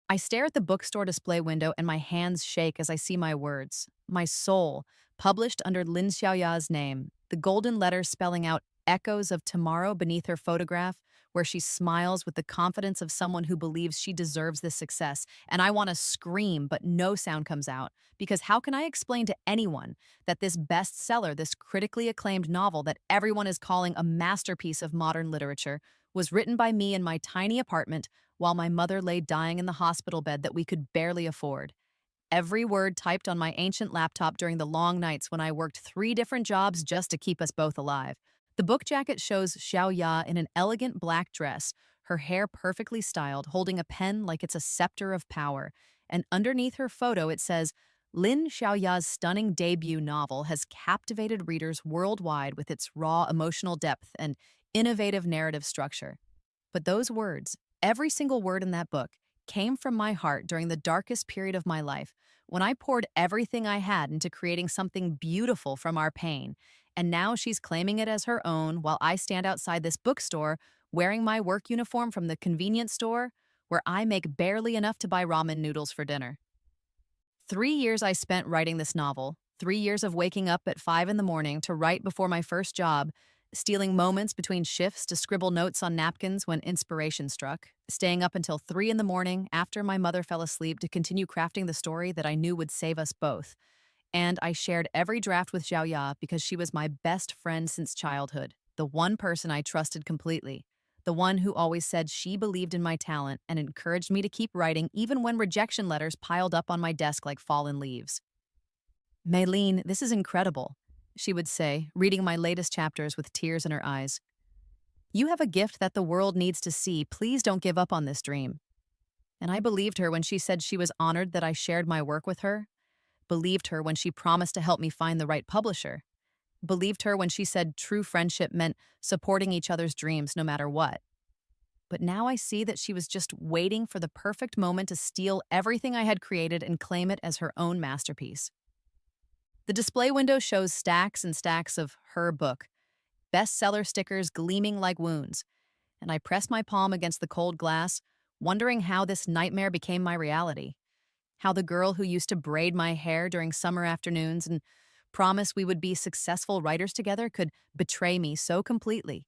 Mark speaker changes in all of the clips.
Speaker 1: I stare at the bookstore display window and my hands shake as I see my words. My soul, published under Lin Xiaoya's name, the golden letters spelling out echoes of tomorrow beneath her photograph, where she smiles with the confidence of someone who believes she deserves this success. And I want to scream, but no sound comes out. Because how can I explain to anyone that this bestseller, this critically acclaimed novel that everyone is calling a masterpiece of modern literature, was written by me in my tiny apartment while my mother lay dying in the hospital bed that we could barely afford? Every word typed on my ancient laptop during the long nights when I worked 3 different jobs just to keep us both alive. The book jacket shows Xiao Ya in an elegant black dress, her hair perfectly styled, holding a pen like it's a scepter of power. And underneath her photo, it says, Lin Xiaoya's stunning debut novel has captivated readers worldwide with its raw emotional depth and innovative narrative structure. But those words, every single word in that book, came from my heart during the darkest period of my life, when I poured everything I had into creating something beautiful from our pain. And now she's claiming it as her own while I stand outside this bookstore wearing my work uniform from the convenience store where I make barely enough to buy ramen noodles for dinner. 3 years I spent writing this novel, 3 years of waking up at 5 in the morning to write before my first job, stealing moments between shifts to scribble notes on napkins when inspiration struck, staying up until 3 in the morning after my mother fell asleep to continue crafting the story that I knew would save us both. And I shared every draft with Xiao Ya because she was my best friend since childhood, the one person I trusted completely, the one who always said she believed in my talent and encouraged me to keep writing even when rejection letters piled up on my desk like fallen leaves. Maylene, this is incredible, she would say, reading my latest chapters with tears in her eyes. You have a gift that the world needs to see. Please don't give up on this dream. And I believed her when she said she was honored that I shared my work with her, believed her when she promised to help me find the right publisher, believed her when she said true friendship meant supporting each other's dreams no matter what. But now I see that she was just waiting for the perfect moment to steal everything I had created and claim it as her own masterpiece. The display window shows stacks and stacks of her book, bestseller stickers gleaming like wounds, and I press my palm against the cold glass, wondering how this nightmare became my reality. How the girl who used to braid my hair during summer afternoons and promise we would be successful writers together could betray me so completely,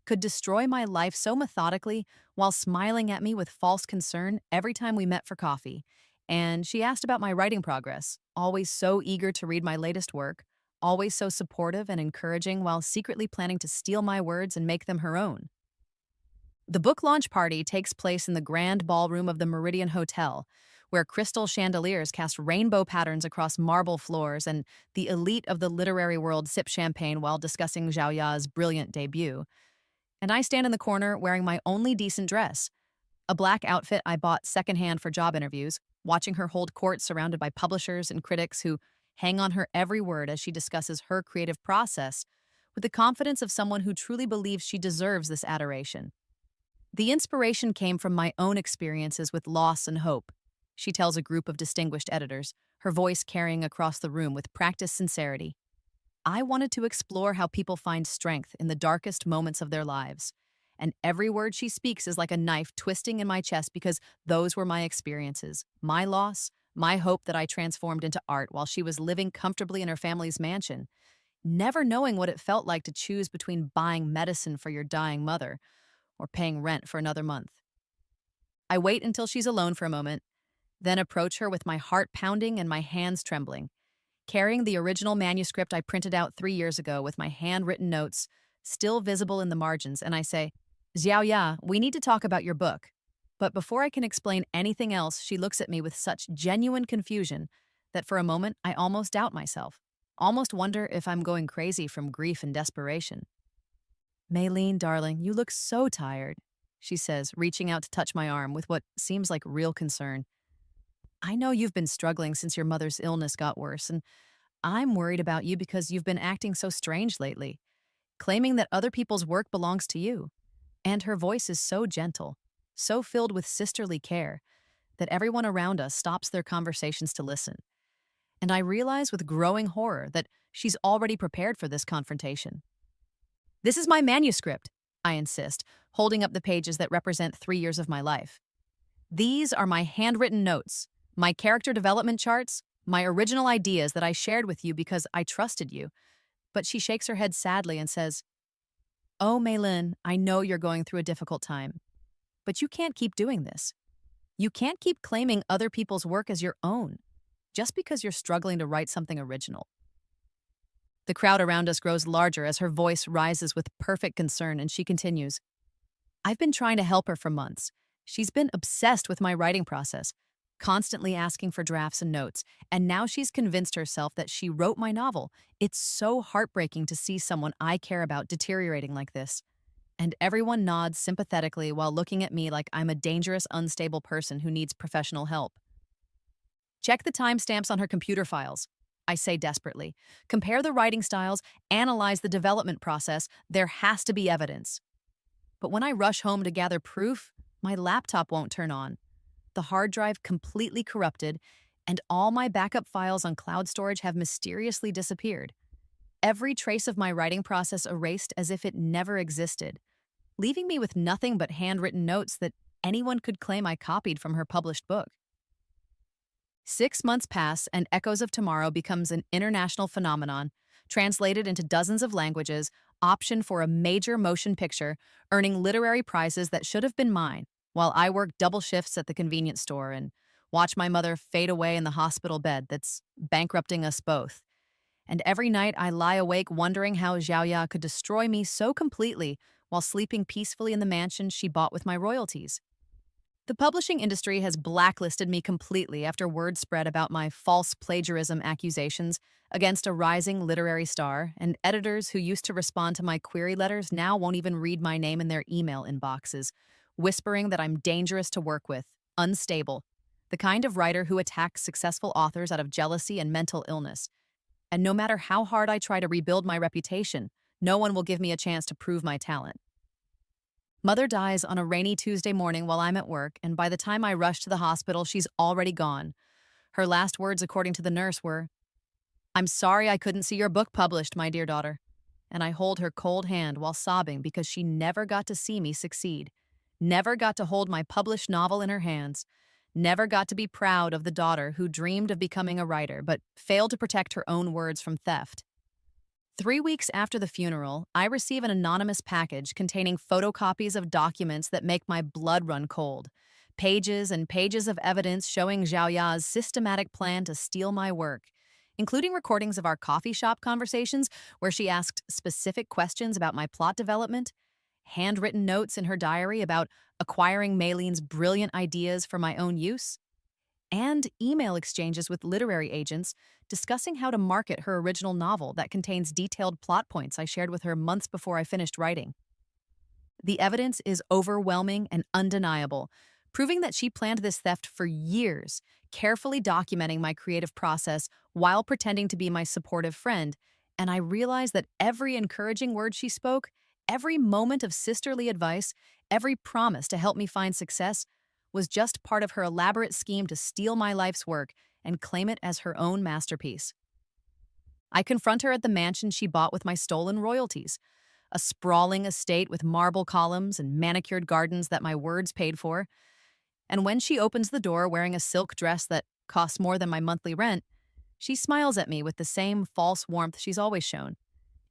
Speaker 1: could destroy my life so methodically while smiling at me with false concern every time we met for coffee. And she asked about my writing progress, always so eager to read my latest work, always so supportive and encouraging while secretly planning to steal my words and make them her own. The book launch party takes place in the grand ballroom of the Meridian Hotel, where crystal chandeliers cast rainbow patterns across marble floors and the elite of the literary world sip champagne while discussing Zhao Ya's brilliant debut. And I stand in the corner wearing my only decent dress, a black outfit I bought secondhand for job interviews, watching her hold court surrounded by publishers and critics who hang on her every word as she discusses her creative process with the confidence of someone who truly believes she deserves this adoration. The inspiration came from my own experiences with loss and hope, she tells a group of distinguished editors, her voice carrying across the room with practiced sincerity. I wanted to explore how people find strength in the darkest moments of their lives. And every word she speaks is like a knife twisting in my chest because those were my experiences, my loss, my hope that I transformed into art while she was living comfortably in her family's mansion, never knowing what it felt like to choose between buying medicine for your dying mother or paying rent for another month. I wait until she's alone for a moment, then approach her with my heart pounding and my hands trembling, carrying the original manuscript I printed out 3 years ago with my handwritten notes still visible in the margins, and I say, Xiao Ya, we need to talk about your book. But before I can explain anything else, she looks at me with such genuine confusion that for a moment I almost doubt myself, almost wonder if I'm going crazy from grief and desperation. Maylene, darling, you look so tired, she says, reaching out to touch my arm with what seems like real concern. I know you've been struggling since your mother's illness got worse, and I'm worried about you because you've been acting so strange lately, claiming that other people's work belongs to you. And her voice is so gentle, so filled with sisterly care, that everyone around us stops their conversations to listen. And I realize with growing horror that she's already prepared for this confrontation. This is my manuscript, I insist, holding up the pages that represent 3 years of my life. These are my handwritten notes, my character development charts, my original ideas that I shared with you because I trusted you. But she shakes her head sadly and says, Oh, Maylin, I know you're going through a difficult time, but you can't keep doing this. You can't keep claiming other people's work as your own, just because you're struggling to write something original. The crowd around us grows larger as her voice rises with perfect concern, and she continues, I've been trying to help her for months. She's been obsessed with my writing process, constantly asking for drafts and notes, and now she's convinced herself that she wrote my novel. It's so heartbreaking to see someone I care about deteriorating like this. And everyone nods sympathetically while looking at me like I'm a dangerous, unstable person who needs professional help. Check the timestamps on her computer files, I say desperately. Compare the writing styles, analyze the development process. There has to be evidence. But when I rush home to gather proof, my laptop won't turn on. The hard drive completely corrupted, and all my backup files on cloud storage have mysteriously disappeared. Every trace of my writing process erased as if it never existed, leaving me with nothing but handwritten notes that anyone could claim I copied from her published book. 6 months pass, and Echoes of Tomorrow becomes an international phenomenon, translated into dozens of languages, optioned for a major motion picture, earning literary prizes that should have been mine, while I work double shifts at the convenience store and watch my mother fade away in the hospital bed that's bankrupting us both. And every night I lie awake wondering how Xiaoya could destroy me so completely while sleeping peacefully in the mansion she bought with my royalties. The publishing industry has blacklisted me completely after word spread about my false plagiarism accusations against a rising literary star, and editors who used to respond to my query letters now won't even read my name in their email inboxes, whispering that I'm dangerous to work with, unstable, the kind of writer who attacks successful authors out of jealousy and mental illness. And no matter how hard I try to rebuild my reputation, no one will give me a chance to prove my talent. Mother dies on a rainy Tuesday morning while I'm at work, and by the time I rush to the hospital, she's already gone. Her last words, according to the nurse, were, I'm sorry I couldn't see your book published, my dear daughter. And I hold her cold hand while sobbing because she never got to see me succeed, never got to hold my published novel in her hands, never got to be proud of the daughter who dreamed of becoming a writer but failed to protect her own words from theft. 3 weeks after the funeral, I receive an anonymous package containing photocopies of documents that make my blood run cold. Pages and pages of evidence showing Zhao Ya's systematic plan to steal my work, including recordings of our coffee shop conversations where she asked specific questions about my plot development, handwritten notes in her diary about acquiring Maylene's brilliant ideas for my own use, and email exchanges with literary agents discussing how to market her original novel that contains detailed plot points I shared with her months before I finished writing. The evidence is overwhelming and undeniable, proving that she planned this theft for years, carefully documenting my creative process while pretending to be my supportive friend. And I realized that every encouraging word she spoke, every moment of sisterly advice, every promise to help me find success was just part of her elaborate scheme to steal my life's work and claim it as her own masterpiece. I confront her at the mansion she bought with my stolen royalties, a sprawling estate with marble columns and manicured gardens that my words paid for. And when she opens the door wearing a silk dress that costs more than my monthly rent, she smiles at me with the same false warmth she's always shown,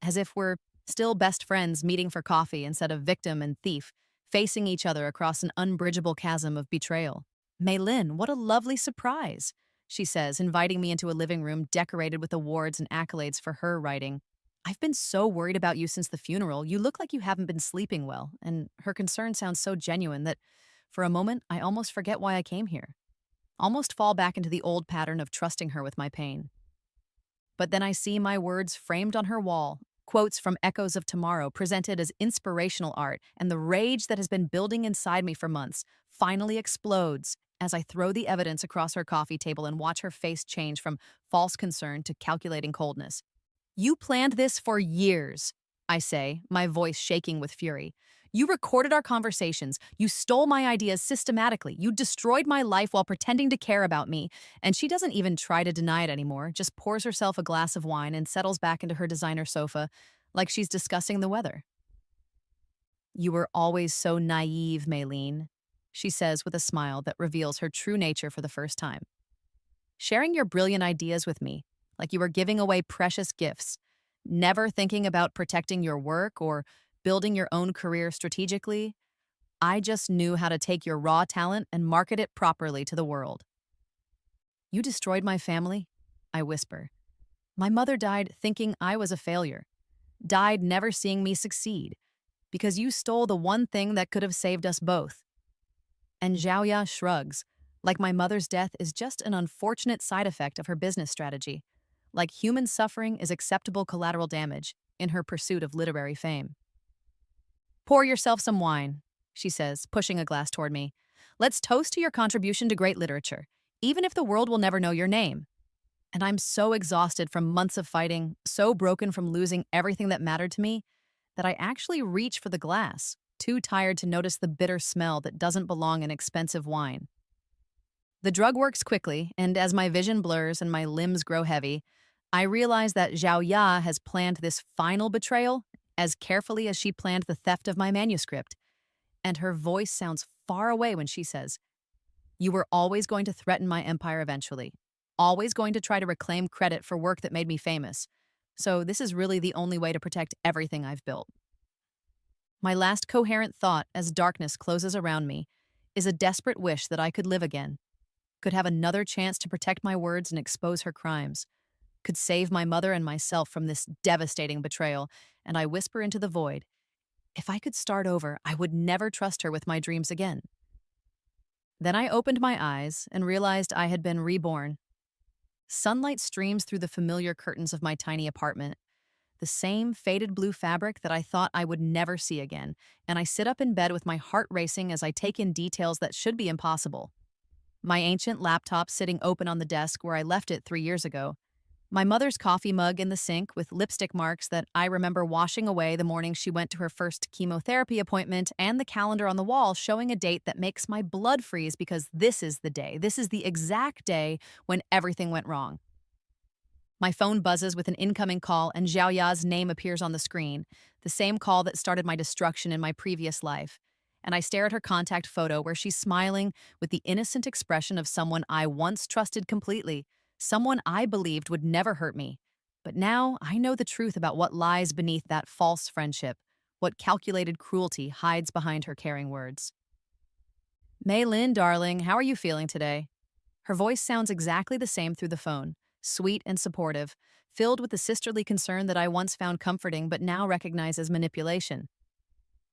Speaker 1: as if we're still best friends meeting for coffee instead of victim and thief, facing each other across an unbridgeable chasm of betrayal. Maylin, what a lovely surprise, she says, inviting me into a living room decorated with awards and accolades for her writing. I've been so worried about you since the funeral. You look like you haven't been sleeping well, and her concern sounds so genuine that for a moment I almost forget why I came here, almost fall back into the old pattern of trusting her with my pain. But then I see my words framed on her wall, quotes from Echoes of Tomorrow presented as inspirational art, and the rage that has been building inside me for months finally explodes as I throw the evidence across her coffee table and watch her face change from false concern to calculating coldness. You planned this for years, I say, my voice shaking with fury. You recorded our conversations. You stole my ideas systematically. You destroyed my life while pretending to care about me. And she doesn't even try to deny it anymore, just pours herself a glass of wine and settles back into her designer sofa like she's discussing the weather. You were always so naive, Maylene, she says with a smile that reveals her true nature for the first time. Sharing your brilliant ideas with me, like you were giving away precious gifts, never thinking about protecting your work or building your own career strategically. I just knew how to take your raw talent and market it properly to the world. You destroyed my family? I whisper. My mother died thinking I was a failure, died never seeing me succeed, because you stole the one thing that could have saved us both. And Xiaoya shrugs, like my mother's death is just an unfortunate side effect of her business strategy, like human suffering is acceptable collateral damage in her pursuit of literary fame. Pour yourself some wine, she says, pushing a glass toward me. Let's toast to your contribution to great literature, even if the world will never know your name. And I'm so exhausted from months of fighting, so broken from losing everything that mattered to me, that I actually reach for the glass, too tired to notice the bitter smell that doesn't belong in expensive wine. The drug works quickly, and as my vision blurs and my limbs grow heavy, I realize that Zhao Ya has planned this final betrayal as carefully as she planned the theft of my manuscript. And her voice sounds far away when she says, "You were always going to threaten my empire eventually, always going to try to reclaim credit for work that made me famous. So this is really the only way to protect everything I've built." My last coherent thought as darkness closes around me is a desperate wish that I could live again, could have another chance to protect my words and expose her crimes, could save my mother and myself from this devastating betrayal, and I whisper into the void, if I could start over, I would never trust her with my dreams again. Then I opened my eyes and realized I had been reborn. Sunlight streams through the familiar curtains of my tiny apartment, the same faded blue fabric that I thought I would never see again, and I sit up in bed with my heart racing as I take in details that should be impossible. My ancient laptop sitting open on the desk where I left it 3 years ago. My mother's coffee mug in the sink with lipstick marks that I remember washing away the morning she went to her first chemotherapy appointment, and the calendar on the wall showing a date that makes my blood freeze because this is the day, this is the exact day when everything went wrong. My phone buzzes with an incoming call and Zhao Ya's name appears on the screen, the same call that started my destruction in my previous life. And I stare at her contact photo where she's smiling with the innocent expression of someone I once trusted completely, someone I believed would never hurt me. But now I know the truth about what lies beneath that false friendship, what calculated cruelty hides behind her caring words. Mei Lin, darling, how are you feeling today? Her voice sounds exactly the same through the phone, sweet and supportive, filled with the sisterly concern that I once found comforting but now recognize as manipulation.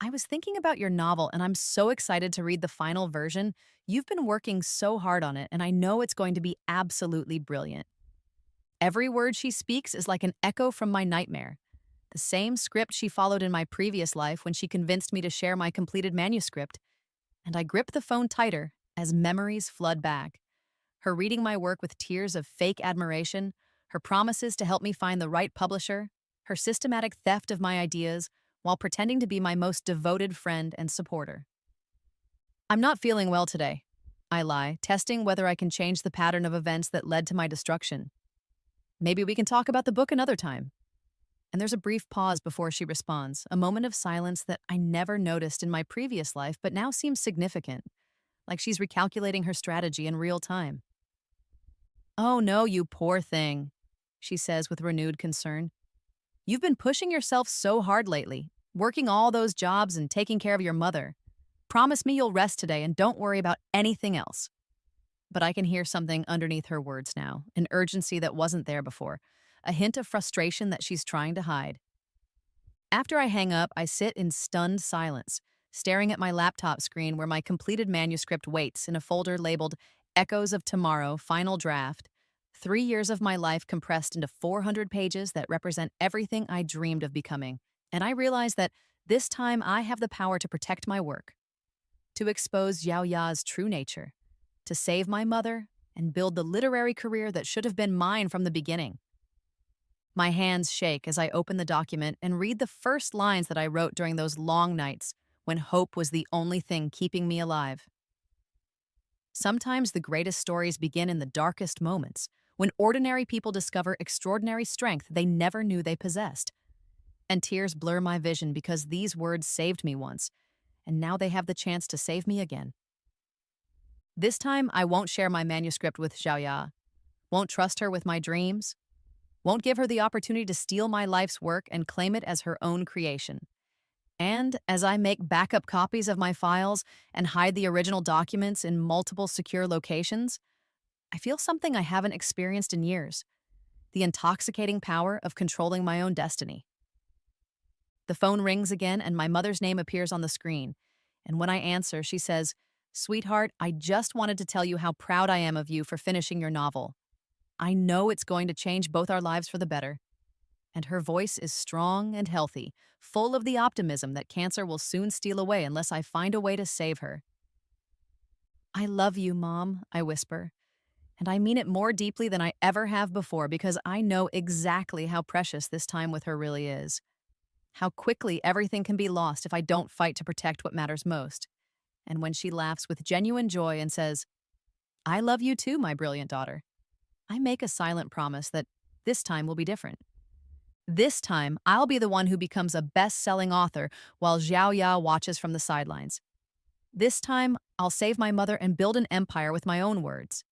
Speaker 1: I was thinking about your novel and I'm so excited to read the final version. You've been working so hard on it and I know it's going to be absolutely brilliant. Every word she speaks is like an echo from my nightmare. The same script she followed in my previous life when she convinced me to share my completed manuscript. And I grip the phone tighter as memories flood back. Her reading my work with tears of fake admiration, her promises to help me find the right publisher, her systematic theft of my ideas while pretending to be my most devoted friend and supporter. I'm not feeling well today, I lie, testing whether I can change the pattern of events that led to my destruction. Maybe we can talk about the book another time. And there's a brief pause before she responds, a moment of silence that I never noticed in my previous life but now seems significant, like she's recalculating her strategy in real time. Oh no, you poor thing, she says with renewed concern. You've been pushing yourself so hard lately, working all those jobs and taking care of your mother. Promise me you'll rest today and don't worry about anything else. But I can hear something underneath her words now, an urgency that wasn't there before, a hint of frustration that she's trying to hide. After I hang up, I sit in stunned silence, staring at my laptop screen where my completed manuscript waits in a folder labeled Echoes of Tomorrow, Final Draft, 3 years of my life compressed into 400 pages that represent everything I dreamed of becoming. And I realize that this time I have the power to protect my work, to expose Xiao Ya's true nature, to save my mother, and build the literary career that should have been mine from the beginning. My hands shake as I open the document and read the first lines that I wrote during those long nights when hope was the only thing keeping me alive. Sometimes the greatest stories begin in the darkest moments, when ordinary people discover extraordinary strength they never knew they possessed. And tears blur my vision because these words saved me once, and now they have the chance to save me again. This time, I won't share my manuscript with Xiaoya, won't trust her with my dreams, won't give her the opportunity to steal my life's work and claim it as her own creation. And as I make backup copies of my files and hide the original documents in multiple secure locations, I feel something I haven't experienced in years: the intoxicating power of controlling my own destiny. The phone rings again, and my mother's name appears on the screen. And when I answer, she says, "Sweetheart, I just wanted to tell you how proud I am of you for finishing your novel. I know it's going to change both our lives for the better." And her voice is strong and healthy, full of the optimism that cancer will soon steal away unless I find a way to save her. "I love you, Mom," I whisper. And I mean it more deeply than I ever have before because I know exactly how precious this time with her really is. How quickly everything can be lost if I don't fight to protect what matters most. And when she laughs with genuine joy and says, "I love you too, my brilliant daughter," I make a silent promise that this time will be different. This time, I'll be the one who becomes a best-selling author while Xiao Ya watches from the sidelines. This time, I'll save my mother and build an empire with my own words.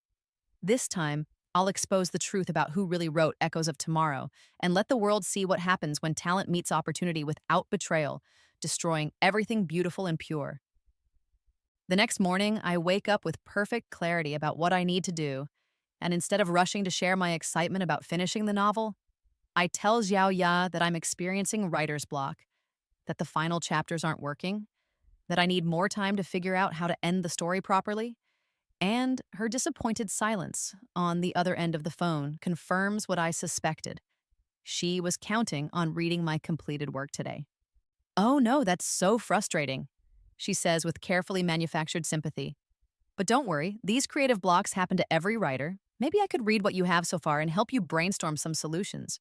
Speaker 1: This time, I'll expose the truth about who really wrote Echoes of Tomorrow and let the world see what happens when talent meets opportunity without betrayal, destroying everything beautiful and pure. The next morning, I wake up with perfect clarity about what I need to do, and instead of rushing to share my excitement about finishing the novel, I tell Xiao Ya that I'm experiencing writer's block, that the final chapters aren't working, that I need more time to figure out how to end the story properly, and her disappointed silence on the other end of the phone confirms what I suspected. She was counting on reading my completed work today. "Oh no, that's so frustrating," she says with carefully manufactured sympathy. "But don't worry, these creative blocks happen to every writer. Maybe I could read what you have so far and help you brainstorm some solutions."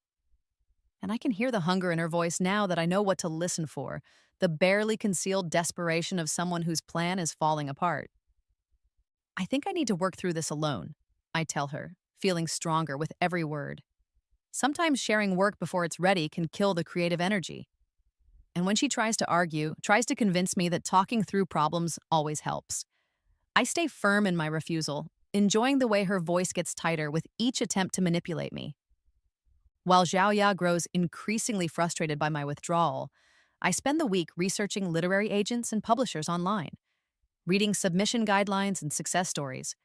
Speaker 1: And I can hear the hunger in her voice now that I know what to listen for, the barely concealed desperation of someone whose plan is falling apart. "I think I need to work through this alone," I tell her, feeling stronger with every word. Sometimes sharing work before it's ready can kill the creative energy. And when she tries to argue, tries to convince me that talking through problems always helps, I stay firm in my refusal, enjoying the way her voice gets tighter with each attempt to manipulate me. While Xiaoya grows increasingly frustrated by my withdrawal, I spend the week researching literary agents and publishers online, reading submission guidelines and success stories,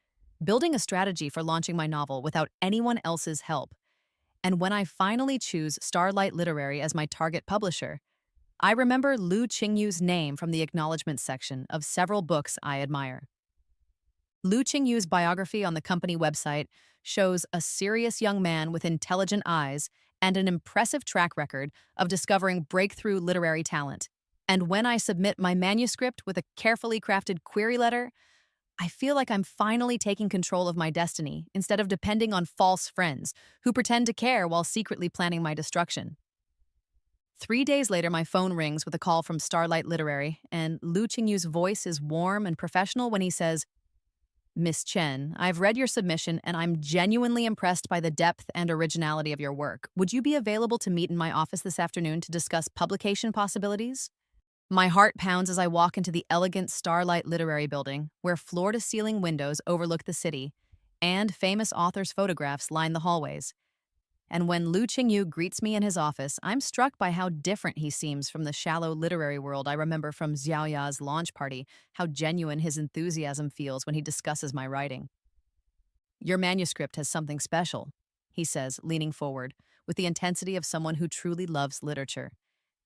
Speaker 1: building a strategy for launching my novel without anyone else's help. And when I finally choose Starlight Literary as my target publisher, I remember Lu Qingyu's name from the acknowledgments section of several books I admire. Lu Qingyu's biography on the company website shows a serious young man with intelligent eyes and an impressive track record of discovering breakthrough literary talent. And when I submit my manuscript with a carefully crafted query letter, I feel like I'm finally taking control of my destiny instead of depending on false friends who pretend to care while secretly planning my destruction. 3 days later, my phone rings with a call from Starlight Literary, and Lu Qingyu's voice is warm and professional when he says, "Miss Chen, I've read your submission and I'm genuinely impressed by the depth and originality of your work. Would you be available to meet in my office this afternoon to discuss publication possibilities?" My heart pounds as I walk into the elegant Starlight Literary Building, where floor-to-ceiling windows overlook the city, and famous authors' photographs line the hallways. And when Lu Qingyu greets me in his office, I'm struck by how different he seems from the shallow literary world I remember from Xiaoya's launch party, how genuine his enthusiasm feels when he discusses my writing. "Your manuscript has something special," he says, leaning forward, with the intensity of someone who truly loves literature.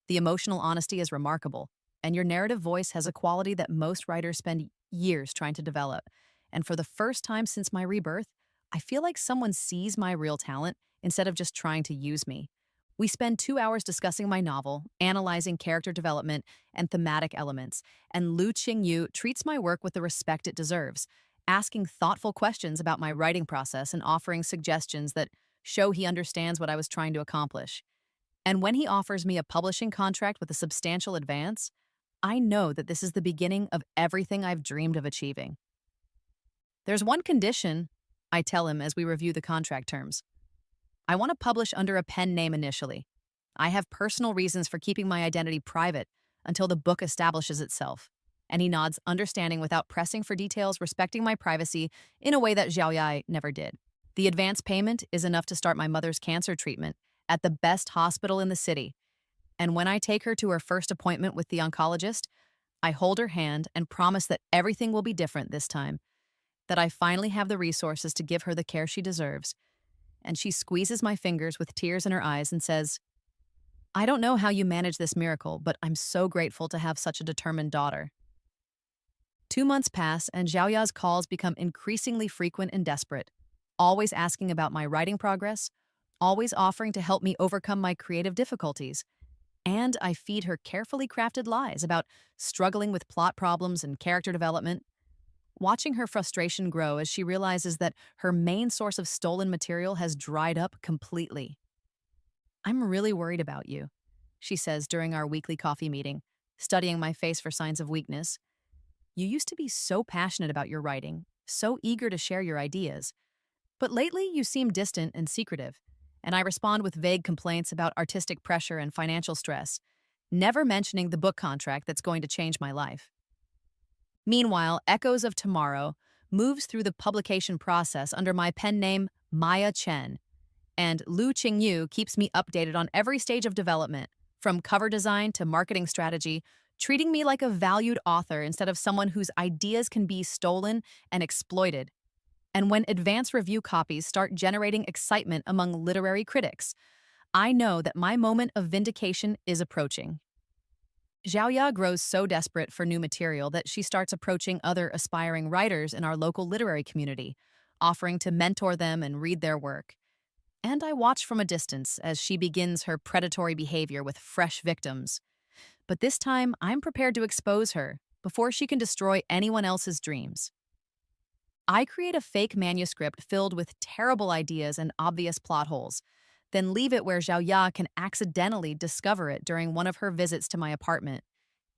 Speaker 1: "The emotional honesty is remarkable, and your narrative voice has a quality that most writers spend years trying to develop. And for the first time since my rebirth, I feel like someone sees my real talent instead of just trying to use me." We spend 2 hours discussing my novel, analyzing character development and thematic elements, and Lu Qingyu treats my work with the respect it deserves, asking thoughtful questions about my writing process and offering suggestions that show he understands what I was trying to accomplish. And when he offers me a publishing contract with a substantial advance, I know that this is the beginning of everything I've dreamed of achieving. "There's one condition," I tell him as we review the contract terms. "I want to publish under a pen name initially. I have personal reasons for keeping my identity private until the book establishes itself." And he nods, understanding without pressing for details, respecting my privacy in a way that Xiao Yai never did. The advance payment is enough to start my mother's cancer treatment at the best hospital in the city. And when I take her to her first appointment with the oncologist, I hold her hand and promise that everything will be different this time, that I finally have the resources to give her the care she deserves. And she squeezes my fingers with tears in her eyes and says, I don't know how you manage this miracle, but I'm so grateful to have such a determined daughter. 2 months pass, and Xiaoya's calls become increasingly frequent and desperate, always asking about my writing progress, always offering to help me overcome my creative difficulties. And I feed her carefully crafted lies about struggling with plot problems and character development, watching her frustration grow as she realizes that her main source of stolen material has dried up completely. I'm really worried about you, she says during our weekly coffee meeting, studying my face for signs of weakness. You used to be so passionate about your writing, so eager to share your ideas. But lately you seem distant and secretive, and I respond with vague complaints about artistic pressure and financial stress, never mentioning the book contract that's going to change my life. Meanwhile, Echoes of Tomorrow moves through the publication process under my pen name Maya Chen, and Lu Qingyu keeps me updated on every stage of development, from cover design to marketing strategy, treating me like a valued author instead of someone whose ideas can be stolen and exploited. And when advance review copies start generating excitement among literary critics, I know that my moment of vindication is approaching. Xiaoya grows so desperate for new material that she starts approaching other aspiring writers in our local literary community, offering to mentor them and read their work. And I watch from a distance as she begins her predatory behavior with fresh victims. But this time, I'm prepared to expose her before she can destroy anyone else's dreams. I create a fake manuscript filled with terrible ideas and obvious plot holes, then leave it where Xiao Ya can accidentally discover it during one of her visits to my apartment.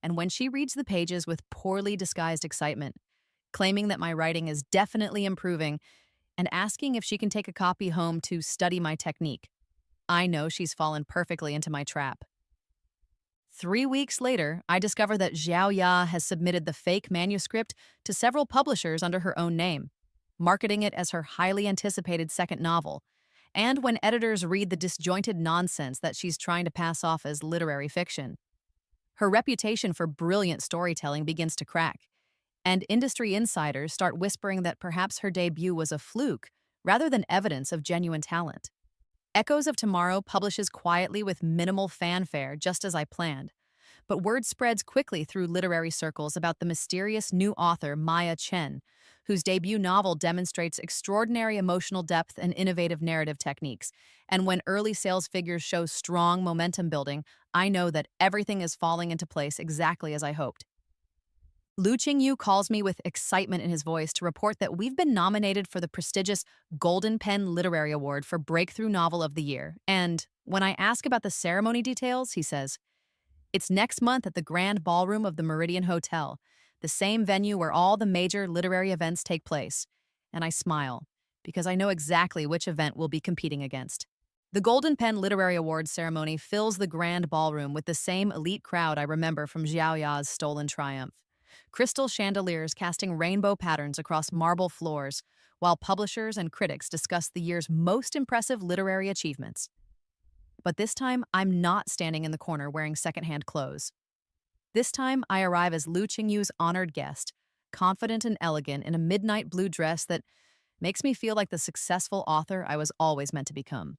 Speaker 1: And when she reads the pages with poorly disguised excitement, claiming that my writing is definitely improving and asking if she can take a copy home to study my technique, I know she's fallen perfectly into my trap. 3 weeks later, I discover that Xiao Ya has submitted the fake manuscript to several publishers under her own name, marketing it as her highly anticipated second novel. And when editors read the disjointed nonsense that she's trying to pass off as literary fiction, her reputation for brilliant storytelling begins to crack, and industry insiders start whispering that perhaps her debut was a fluke rather than evidence of genuine talent. Echoes of Tomorrow publishes quietly with minimal fanfare, just as I planned. But word spreads quickly through literary circles about the mysterious new author Maya Chen, whose debut novel demonstrates extraordinary emotional depth and innovative narrative techniques. And when early sales figures show strong momentum building, I know that everything is falling into place exactly as I hoped. Lu Qingyu calls me with excitement in his voice to report that we've been nominated for the prestigious Golden Pen Literary Award for Breakthrough Novel of the Year. And when I ask about the ceremony details, he says, it's next month at the Grand Ballroom of the Meridian Hotel, the same venue where all the major literary events take place. And I smile, because I know exactly which event we'll be competing against. The Golden Pen Literary Awards ceremony fills the Grand Ballroom with the same elite crowd I remember from Xiao Ya's Stolen Triumph. Crystal chandeliers casting rainbow patterns across marble floors, while publishers and critics discuss the year's most impressive literary achievements. But this time, I'm not standing in the corner wearing secondhand clothes. This time, I arrive as Lu Qingyu's honored guest, confident and elegant in a midnight blue dress that makes me feel like the successful author I was always meant to become.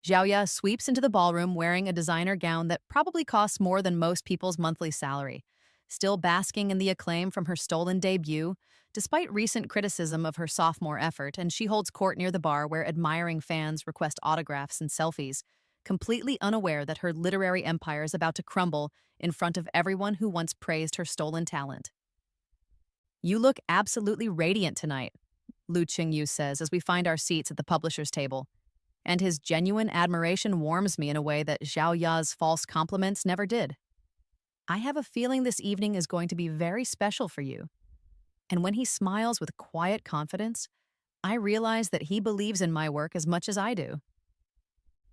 Speaker 1: Xiaoya sweeps into the ballroom wearing a designer gown that probably costs more than most people's monthly salary, still basking in the acclaim from her stolen debut, despite recent criticism of her sophomore effort, and she holds court near the bar where admiring fans request autographs and selfies, completely unaware that her literary empire is about to crumble in front of everyone who once praised her stolen talent. You look absolutely radiant tonight, Lu Qingyu says as we find our seats at the publisher's table, and his genuine admiration warms me in a way that Xiao Ya's false compliments never did. I have a feeling this evening is going to be very special for you. And when he smiles with quiet confidence, I realize that he believes in my work as much as I do.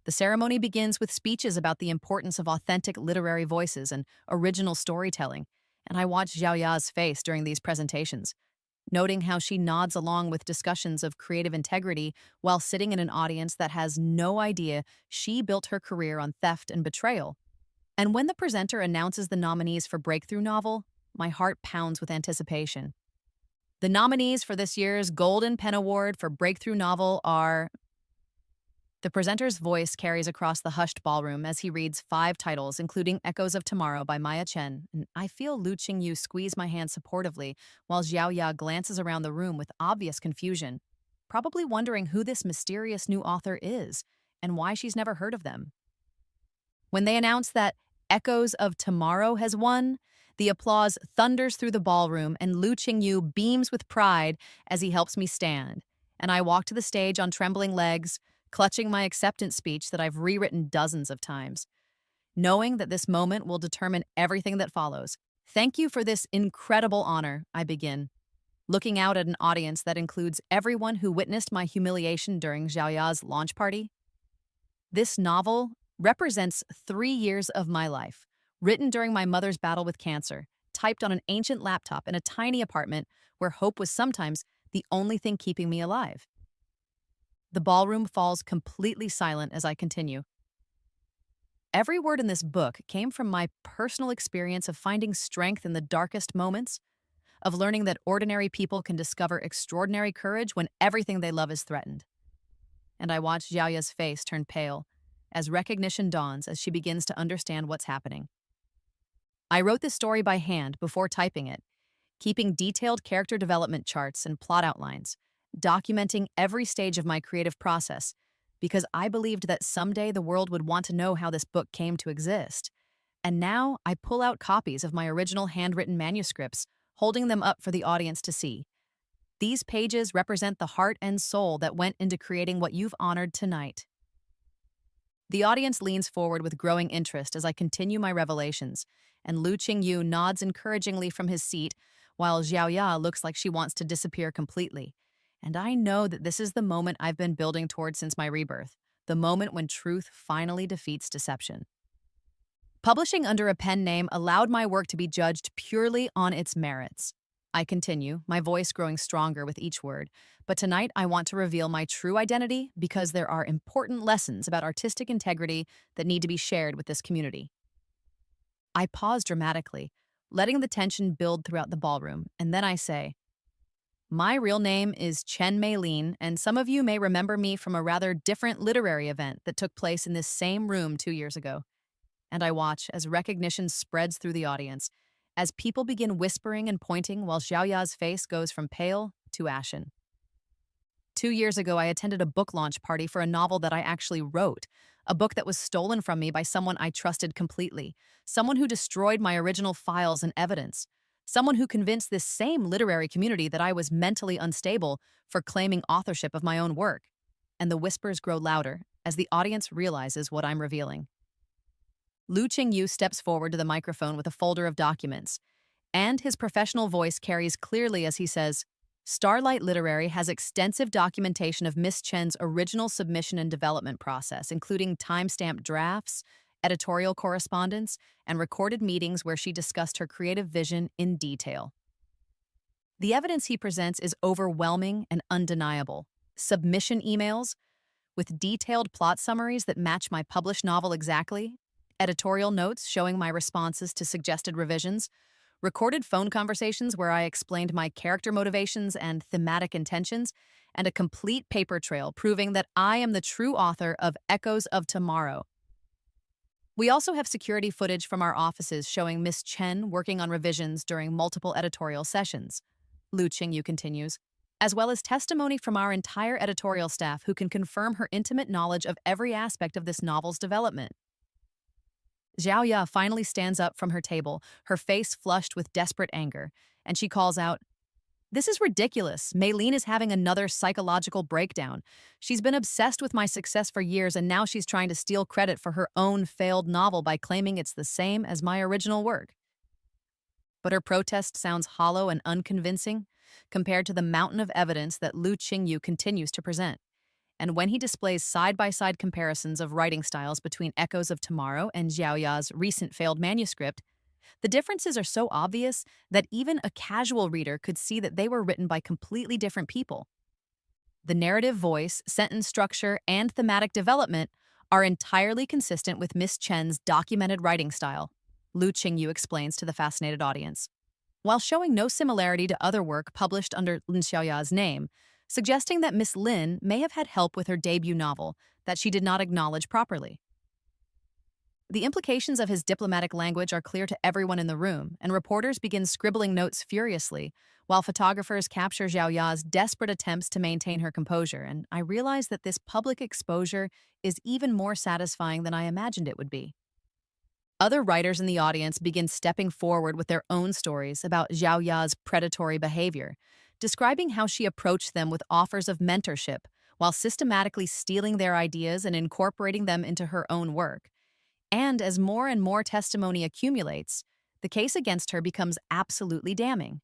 Speaker 1: The ceremony begins with speeches about the importance of authentic literary voices and original storytelling, and I watch Xiao Ya's face during these presentations, noting how she nods along with discussions of creative integrity while sitting in an audience that has no idea she built her career on theft and betrayal. And when the presenter announces the nominees for Breakthrough Novel, my heart pounds with anticipation. The nominees for this year's Golden Pen Award for Breakthrough Novel are. The presenter's voice carries across the hushed ballroom as he reads five titles, including Echoes of Tomorrow by Maya Chen, and I feel Lu Qingyu squeeze my hand supportively while Xiao Ya glances around the room with obvious confusion, probably wondering who this mysterious new author is and why she's never heard of them. When they announce that Echoes of Tomorrow has won, the applause thunders through the ballroom and Lu Qingyu beams with pride as he helps me stand, and I walk to the stage on trembling legs, clutching my acceptance speech that I've rewritten dozens of times, knowing that this moment will determine everything that follows. Thank you for this incredible honor, I begin, looking out at an audience that includes everyone who witnessed my humiliation during Xiao Ya's launch party. This novel represents 3 years of my life, written during my mother's battle with cancer, typed on an ancient laptop in a tiny apartment where hope was sometimes the only thing keeping me alive. The ballroom falls completely silent as I continue. Every word in this book came from my personal experience of finding strength in the darkest moments, of learning that ordinary people can discover extraordinary courage when everything they love is threatened. And I watch Xiaoya's face turn pale as recognition dawns as she begins to understand what's happening. I wrote this story by hand before typing it, keeping detailed character development charts and plot outlines, documenting every stage of my creative process, because I believed that someday the world would want to know how this book came to exist. And now I pull out copies of my original handwritten manuscripts, holding them up for the audience to see. These pages represent the heart and soul that went into creating what you've honored tonight. The audience leans forward with growing interest as I continue my revelations, and Lu Qingyu nods encouragingly from his seat, while Xiao Ya looks like she wants to disappear completely. And I know that this is the moment I've been building toward since my rebirth, the moment when truth finally defeats deception. Publishing under a pen name allowed my work to be judged purely on its merits. I continue, my voice growing stronger with each word, but tonight I want to reveal my true identity because there are important lessons about artistic integrity that need to be shared with this community. I pause dramatically, letting the tension build throughout the ballroom, and then I say, my real name is Chen Meilin, and some of you may remember me from a rather different literary event that took place in this same room 2 years ago. And I watch as recognition spreads through the audience, as people begin whispering and pointing while Xiaoya's face goes from pale to ashen. 2 years ago, I attended a book launch party for a novel that I actually wrote, a book that was stolen from me by someone I trusted completely, someone who destroyed my original files and evidence, someone who convinced this same literary community that I was mentally unstable for claiming authorship of my own work. And the whispers grow louder as the audience realizes what I'm revealing. Lu Qingyu steps forward to the microphone with a folder of documents, and his professional voice carries clearly as he says, Starlight Literary has extensive documentation of Miss Chen's original submission and development process, including timestamped drafts, editorial correspondence, and recorded meetings where she discussed her creative vision in detail. The evidence he presents is overwhelming and undeniable. Submission emails with detailed plot summaries that match my published novel exactly, editorial notes showing my responses to suggested revisions, recorded phone conversations where I explained my character motivations and thematic intentions, and a complete paper trail proving that I am the true author of Echoes of Tomorrow. We also have security footage from our offices showing Miss Chen working on revisions during multiple editorial sessions. Lu Qingyu continues, as well as testimony from our entire editorial staff who can confirm her intimate knowledge of every aspect of this novel's development. Xiao Ya finally stands up from her table, her face flushed with desperate anger, and she calls out, This is ridiculous. Meilin is having another psychological breakdown. She's been obsessed with my success for years, and now she's trying to steal credit for her own failed novel by claiming it's the same as my original work. But her protest sounds hollow and unconvincing compared to the mountain of evidence that Lu Qingyu continues to present. And when he displays side-by-side comparisons of writing styles between Echoes of Tomorrow and Xiao Ya's recent failed manuscript, The differences are so obvious that even a casual reader could see that they were written by completely different people. The narrative voice, sentence structure, and thematic development are entirely consistent with Miss Chen's documented writing style, Lu Qingyu explains to the fascinated audience, while showing no similarity to other work published under Lin Xiaoya's name, suggesting that Miss Lin may have had help with her debut novel that she did not acknowledge properly. The implications of his diplomatic language are clear to everyone in the room, and reporters begin scribbling notes furiously, while photographers capture Zhao Ya's desperate attempts to maintain her composure, and I realize that this public exposure is even more satisfying than I imagined it would be. Other writers in the audience begin stepping forward with their own stories about Zhao Ya's predatory behavior, describing how she approached them with offers of mentorship while systematically stealing their ideas and incorporating them into her own work. And as more and more testimony accumulates, the case against her becomes absolutely damning.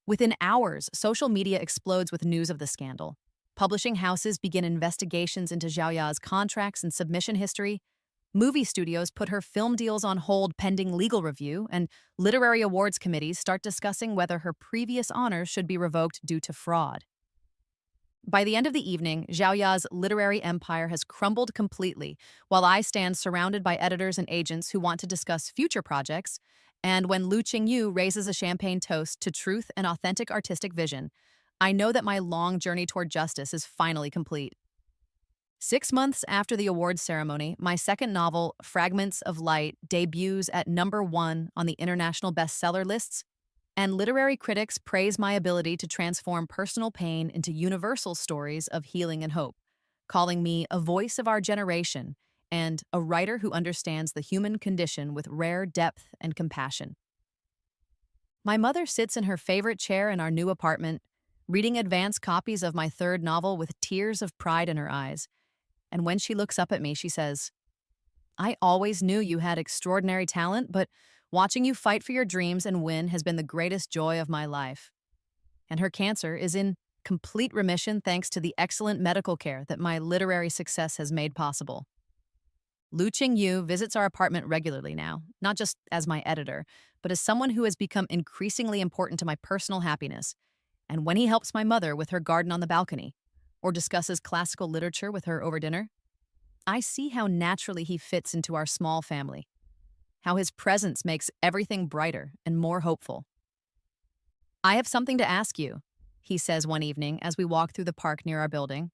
Speaker 1: Within hours, social media explodes with news of the scandal. Publishing houses begin investigations into Zhao Ya's contracts and submission history. Movie studios put her film deals on hold pending legal review, and literary awards committees start discussing whether her previous honors should be revoked due to fraud. By the end of the evening, Zhao Ya's literary empire has crumbled completely, while I stand surrounded by editors and agents who want to discuss future projects, and when Lu Qingyu raises a champagne toast to truth and authentic artistic vision, I know that my long journey toward justice is finally complete. 6 months after the awards ceremony, my second novel, Fragments of Light, debuts at #1 on the international bestseller lists, and literary critics praise my ability to transform personal pain into universal stories of healing and hope, calling me a voice of our generation and a writer who understands the human condition with rare depth and compassion. My mother sits in her favorite chair in our new apartment, reading advance copies of my third novel with tears of pride in her eyes. And when she looks up at me, she says, "I always knew you had extraordinary talent, but watching you fight for your dreams and win has been the greatest joy of my life." And her cancer is in complete remission thanks to the excellent medical care that my literary success has made possible. Lu Qingyu visits our apartment regularly now, not just as my editor, but as someone who has become increasingly important to my personal happiness. And when he helps my mother with her garden on the balcony, or discusses classical literature with her over dinner, I see how naturally he fits into our small family, how his presence makes everything brighter and more hopeful. "I have something to ask you," he says one evening as we walk through the park near our building.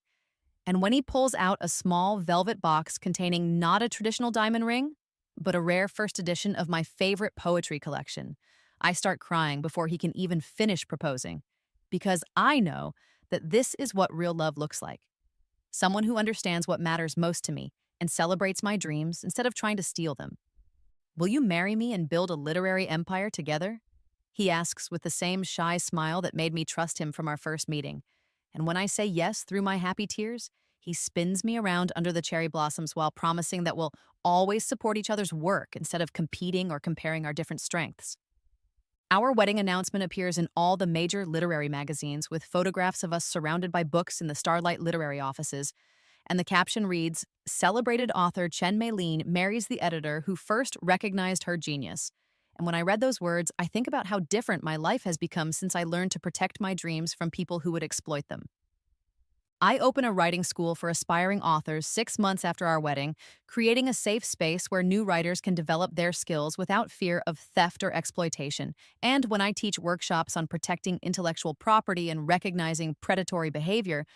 Speaker 1: And when he pulls out a small velvet box containing not a traditional diamond ring, but a rare first edition of my favorite poetry collection, I start crying before he can even finish proposing, because I know that this is what real love looks like. Someone who understands what matters most to me and celebrates my dreams instead of trying to steal them. "Will you marry me and build a literary empire together?" he asks with the same shy smile that made me trust him from our first meeting. And when I say yes through my happy tears, he spins me around under the cherry blossoms while promising that we'll always support each other's work instead of competing or comparing our different strengths. Our wedding announcement appears in all the major literary magazines with photographs of us surrounded by books in the Starlight Literary offices, and the caption reads, "Celebrated author Chen Meilin marries the editor who first recognized her genius." And when I read those words, I think about how different my life has become since I learned to protect my dreams from people who would exploit them. I open a writing school for aspiring authors 6 months after our wedding, creating a safe space where new writers can develop their skills without fear of theft or exploitation. And when I teach workshops on protecting intellectual property and recognizing predatory behavior,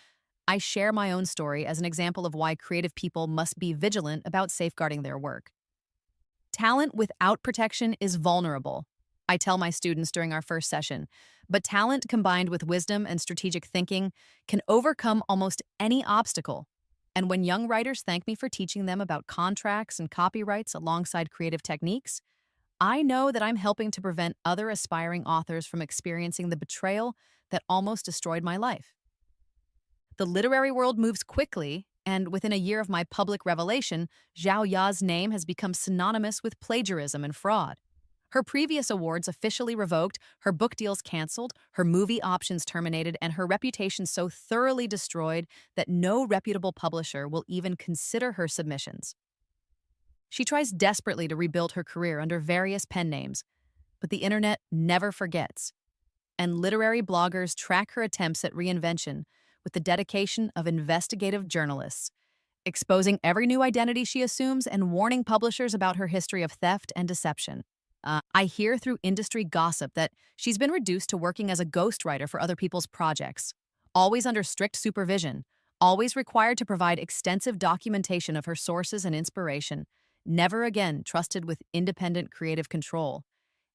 Speaker 1: I share my own story as an example of why creative people must be vigilant about safeguarding their work. Talent without protection is vulnerable, I tell my students during our first session, but talent combined with wisdom and strategic thinking can overcome almost any obstacle. And when young writers thank me for teaching them about contracts and copyrights alongside creative techniques, I know that I'm helping to prevent other aspiring authors from experiencing the betrayal that almost destroyed my life. The literary world moves quickly, and within a year of my public revelation, Zhao Ya's name has become synonymous with plagiarism and fraud. Her previous awards officially revoked, her book deals canceled, her movie options terminated, and her reputation so thoroughly destroyed that no reputable publisher will even consider her submissions. She tries desperately to rebuild her career under various pen names, but the internet never forgets, and literary bloggers track her attempts at reinvention with the dedication of investigative journalists, exposing every new identity she assumes and warning publishers about her history of theft and deception. I hear through industry gossip that she's been reduced to working as a ghostwriter for other people's projects, always under strict supervision, always required to provide extensive documentation of her sources and inspiration, never again trusted with independent creative control.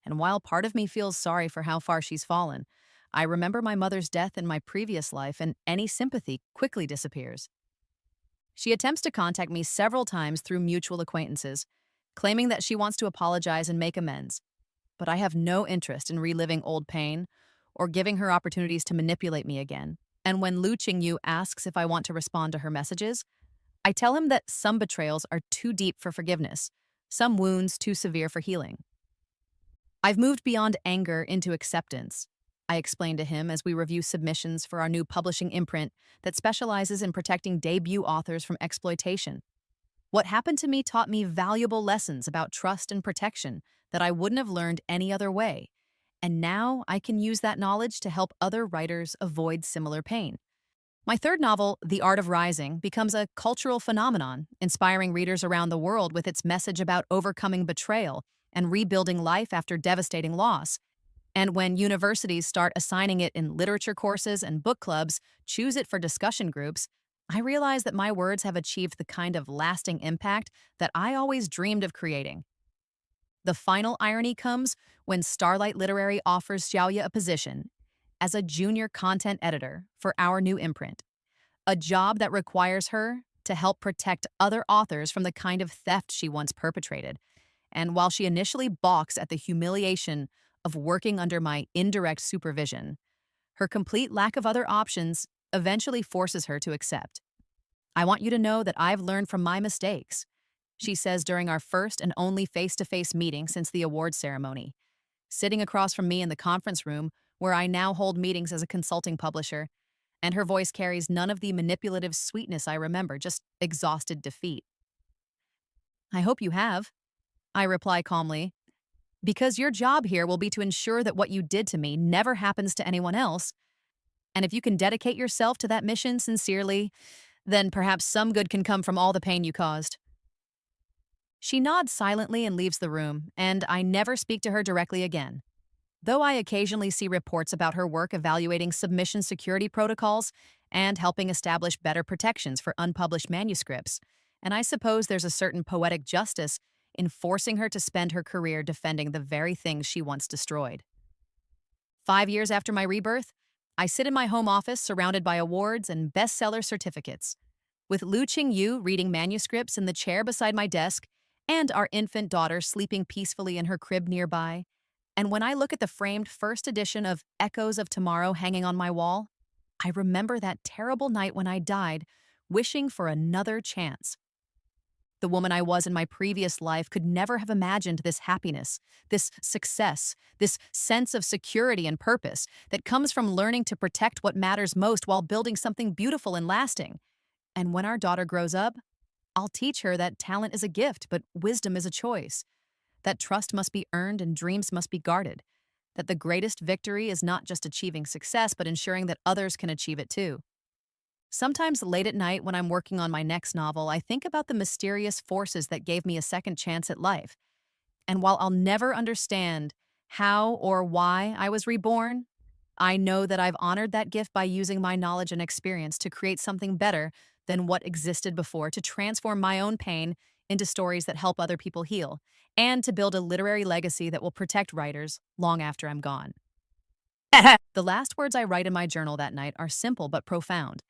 Speaker 1: And while part of me feels sorry for how far she's fallen, I remember my mother's death in my previous life, and any sympathy quickly disappears. She attempts to contact me several times through mutual acquaintances, claiming that she wants to apologize and make amends. But I have no interest in reliving old pain or giving her opportunities to manipulate me again. And when Lu Qingyu asks if I want to respond to her messages, I tell him that some betrayals are too deep for forgiveness, some wounds too severe for healing. I've moved beyond anger into acceptance, I explain to him as we review submissions for our new publishing imprint that specializes in protecting debut authors from exploitation. What happened to me taught me valuable lessons about trust and protection that I wouldn't have learned any other way, and now I can use that knowledge to help other writers avoid similar pain. My third novel, The Art of Rising, becomes a cultural phenomenon, inspiring readers around the world with its message about overcoming betrayal and rebuilding life after devastating loss. And when universities start assigning it in literature courses and book clubs, choose it for discussion groups, I realize that my words have achieved the kind of lasting impact that I always dreamed of creating. The final irony comes when Starlight Literary offers Xiaoya a position as a junior content editor for our new imprint, a job that requires her to help protect other authors from the kind of theft she once perpetrated. And while she initially balks at the humiliation of working under my indirect supervision, her complete lack of other options eventually forces her to accept. "I want you to know that I've learned from my mistakes," she says during our first and only face-to-face meeting since the awards ceremony. Sitting across from me in the conference room, where I now hold meetings as a consulting publisher, and her voice carries none of the manipulative sweetness I remember, just exhausted defeat. "I hope you have," I reply calmly, "because your job here will be to ensure that what you did to me never happens to anyone else. And if you can dedicate yourself to that mission sincerely, then perhaps some good can come from all the pain you caused." She nods silently and leaves the room, and I never speak to her directly again. Though I occasionally see reports about her work evaluating submission security protocols and helping establish better protections for unpublished manuscripts, and I suppose there's a certain poetic justice in forcing her to spend her career defending the very things she once destroyed. 5 years after my rebirth, I sit in my home office surrounded by awards and bestseller certificates, with Lu Qingyu reading manuscripts in the chair beside my desk and our infant daughter sleeping peacefully in her crib nearby. And when I look at the framed first edition of Echoes of Tomorrow hanging on my wall, I remember that terrible night when I died, wishing for another chance. The woman I was in my previous life could never have imagined this happiness, this success, this sense of security and purpose that comes from learning to protect what matters most while building something beautiful and lasting. And when our daughter grows up, I'll teach her that talent is a gift, but wisdom is a choice, that trust must be earned and dreams must be guarded, that the greatest victory is not just achieving success, but ensuring that others can achieve it too. Sometimes late at night when I'm working on my next novel, I think about the mysterious forces that gave me a second chance at life. And while I'll never understand how or why I was reborn, I know that I've honored that gift by using my knowledge and experience to create something better than what existed before, to transform my own pain into stories that help other people heal, and to build a literary legacy that will protect writers long after I'm gone. The last words I write in my journal that night are simple but profound.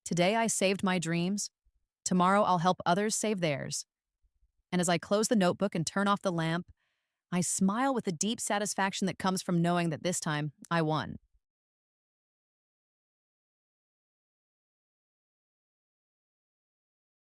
Speaker 1: Today I saved my dreams. Tomorrow I'll help others save theirs. And as I close the notebook and turn off the lamp, I smile with the deep satisfaction that comes from knowing that this time I won.